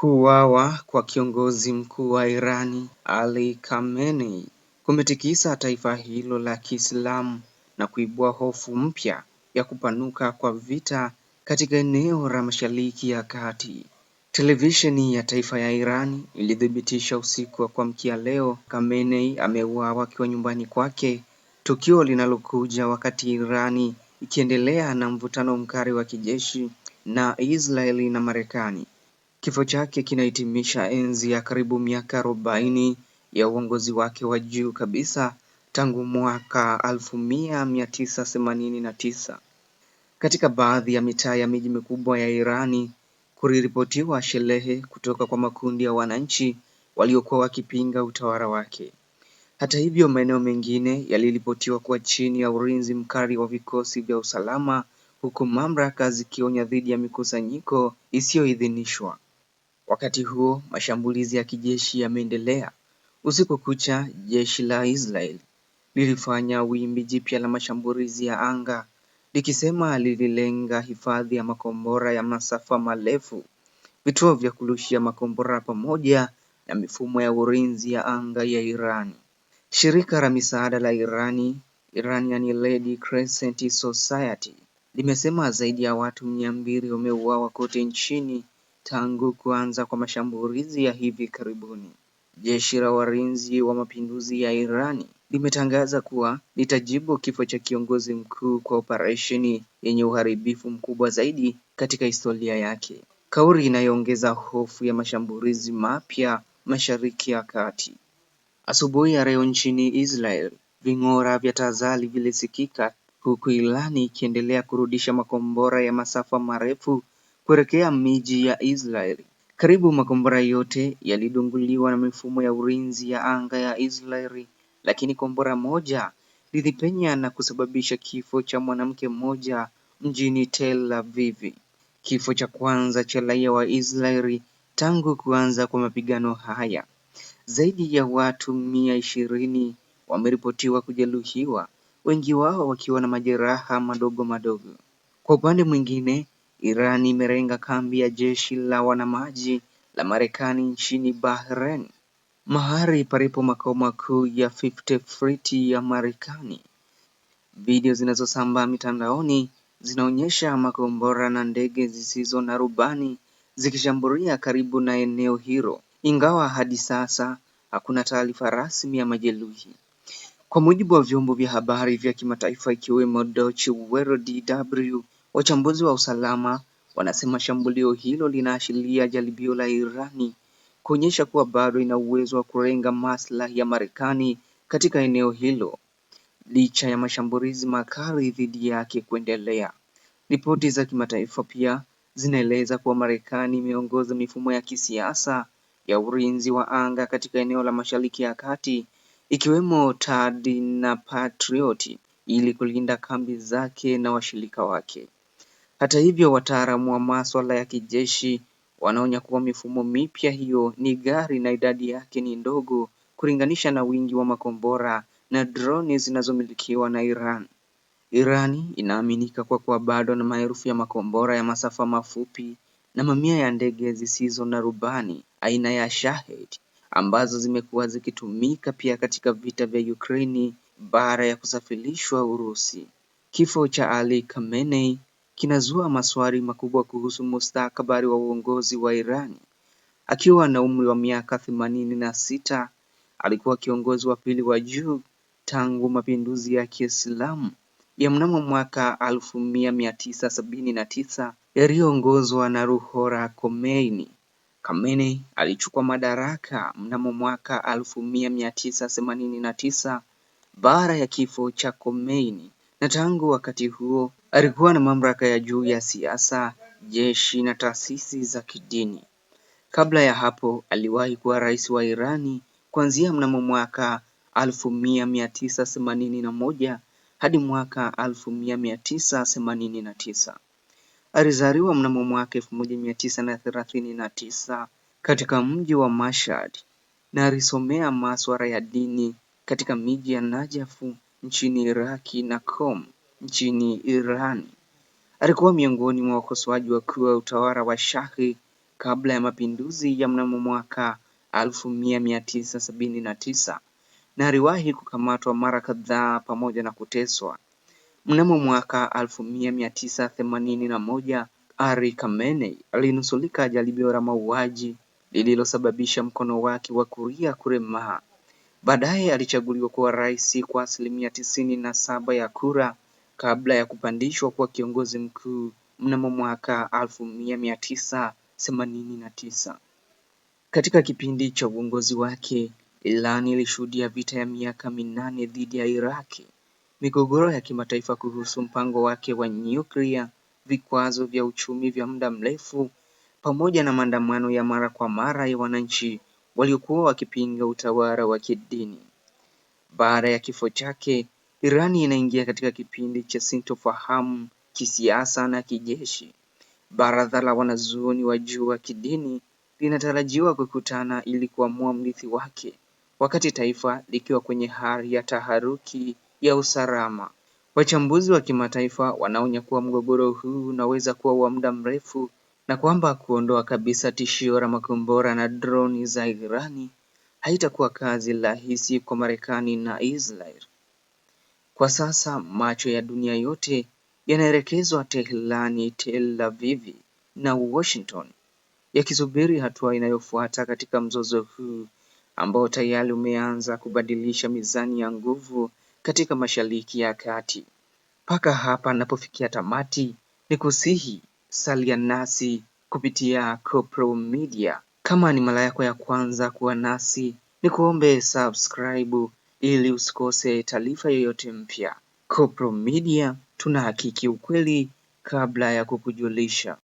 Kuuawa kwa kiongozi mkuu wa Irani Ali Khamenei kumetikisa taifa hilo la Kiislamu na kuibua hofu mpya ya kupanuka kwa vita katika eneo la Mashariki ya Kati. Televisheni ya taifa ya Irani ilithibitisha usiku wa kuamkia leo Khamenei ameuawa akiwa nyumbani kwake, tukio linalokuja wakati Irani ikiendelea na mvutano mkali wa kijeshi na Israeli na Marekani. Kifo chake kinahitimisha enzi ya karibu miaka 40 ya uongozi wake wa juu kabisa tangu mwaka 1989. Katika baadhi ya mitaa ya miji mikubwa ya Irani kuliripotiwa sherehe kutoka kwa makundi ya wananchi waliokuwa wakipinga utawala wake. Hata hivyo, maeneo mengine yaliripotiwa kuwa chini ya ulinzi mkali wa vikosi vya usalama, huku mamlaka zikionya dhidi ya mikusanyiko isiyoidhinishwa. Wakati huo, mashambulizi ya kijeshi yameendelea. Usiku kucha, jeshi la Israel lilifanya wimbi jipya la mashambulizi ya anga, likisema lililenga hifadhi ya makombora ya masafa marefu, vituo vya kurushia makombora pamoja na mifumo ya ulinzi ya anga ya Iran. Shirika la misaada la Iranian Red Crescent Society, limesema zaidi ya watu 200 wameuawa kote nchini tangu kuanza kwa mashambulizi ya hivi karibuni. Jeshi la walinzi wa mapinduzi ya Irani limetangaza kuwa litajibu kifo cha kiongozi mkuu kwa operesheni yenye uharibifu mkubwa zaidi katika historia yake, kauli inayoongeza hofu ya mashambulizi mapya Mashariki ya Kati. Asubuhi ya leo nchini Israel, ving'ora vya tahadhari vilisikika huku Irani ikiendelea kurudisha makombora ya masafa marefu kuelekea miji ya Israeli. Karibu makombora yote yalidunguliwa na mifumo ya ulinzi ya anga ya Israeli, lakini kombora moja lilipenya na kusababisha kifo cha mwanamke mmoja mjini Tel Aviv. Kifo cha kwanza cha raia wa Israeli tangu kuanza kwa mapigano haya. Zaidi ya watu 120 wameripotiwa kujeruhiwa, wengi wao wakiwa na majeraha madogo madogo. Kwa upande mwingine, Iran imelenga kambi ya jeshi la wanamaji la Marekani nchini Bahrain, mahali palipo makao makuu ya Fifth Fleet ya Marekani. Video zinazosambaa mitandaoni zinaonyesha makombora na ndege zisizo na rubani zikishambulia karibu na eneo hilo, ingawa hadi sasa hakuna taarifa rasmi ya majeruhi. Kwa mujibu wa vyombo vya habari vya kimataifa ikiwemo Deutsche Welle DW, wachambuzi wa usalama wanasema shambulio hilo linaashiria jaribio la Irani kuonyesha kuwa bado ina uwezo wa kulenga maslahi ya Marekani katika eneo hilo, licha ya mashambulizi makali dhidi yake kuendelea. Ripoti za kimataifa pia zinaeleza kuwa Marekani imeongoza mifumo ya kisiasa ya ulinzi wa anga katika eneo la Mashariki ya Kati, ikiwemo THAAD na Patriot, ili kulinda kambi zake na washirika wake. Hata hivyo, wataalamu wa masuala ya kijeshi wanaonya kuwa mifumo mipya hiyo ni ghali na idadi yake ni ndogo kulinganisha na wingi wa makombora na droni zinazomilikiwa na Iran. Irani inaaminika kwa kuwa bado na maelfu ya makombora ya masafa mafupi na mamia ya ndege zisizo na rubani aina ya Shahed, ambazo zimekuwa zikitumika pia katika vita vya Ukraine baada ya kusafirishwa Urusi. Kifo cha Ali Khamenei kinazua maswali makubwa kuhusu mustakabali wa uongozi wa Irani. Akiwa na umri wa miaka 86, alikuwa kiongozi wa pili wa juu tangu mapinduzi ya Kiislamu ya mnamo mwaka 1979 yaliyoongozwa na Ruhollah Khomeini. Khamenei alichukua madaraka mnamo mwaka 1989 baada ya kifo cha Khomeini, na tangu wakati huo alikuwa na mamlaka ya juu ya siasa, jeshi na taasisi za kidini. Kabla ya hapo aliwahi kuwa rais wa Irani kuanzia mnamo mwaka 1981 hadi mwaka 1989. Alizaliwa mnamo mwaka 1939 katika mji wa Mashhad na alisomea masuala ya dini katika miji ya Najaf nchini Iraki na Qom nchini Iran. Alikuwa miongoni mwa wakosoaji wakuu wa utawala wa Shah kabla ya mapinduzi ya mnamo mwaka 1979 na aliwahi kukamatwa mara kadhaa pamoja na kuteswa. Mnamo mwaka 1981 Ali Khamenei alinusurika jaribio la mauaji lililosababisha mkono wake wa kulia kulemaa. Baadaye alichaguliwa kuwa rais kwa 97% ya kura kabla ya kupandishwa kuwa kiongozi mkuu mnamo mwaka 1989. Katika kipindi cha uongozi wake, Iran ilishuhudia vita ya miaka 8 dhidi ya Iraki, migogoro ya kimataifa kuhusu mpango wake wa nyuklia, vikwazo vya uchumi vya muda mrefu, pamoja na maandamano ya mara kwa mara ya wananchi waliokuwa wakipinga utawala wa kidini. Baada ya kifo chake, Iran inaingia katika kipindi cha sintofahamu kisiasa na kijeshi. Baraza la wanazuoni wa juu wa kidini linatarajiwa kukutana ili kuamua mrithi wake, wakati taifa likiwa kwenye hali ya taharuki ya usalama. Wachambuzi wa kimataifa wanaonya kuwa mgogoro huu unaweza kuwa wa muda mrefu na kwamba kuondoa kabisa tishio la makombora na droni za Irani haitakuwa kazi rahisi kwa Marekani na Israel. Kwa sasa macho ya dunia yote yanaelekezwa Tehran, Tel Aviv na Washington, yakisubiri hatua inayofuata katika mzozo huu ambao tayari umeanza kubadilisha mizani ya nguvu katika Mashariki ya Kati. Mpaka hapa napofikia tamati, ni kusihi salia nasi kupitia Kopro Media. Kama ni mara yako ya kwanza kuwa nasi, ni kuombe subscribe ili usikose taarifa yoyote mpya. Kopro Media, tunahakiki ukweli kabla ya kukujulisha.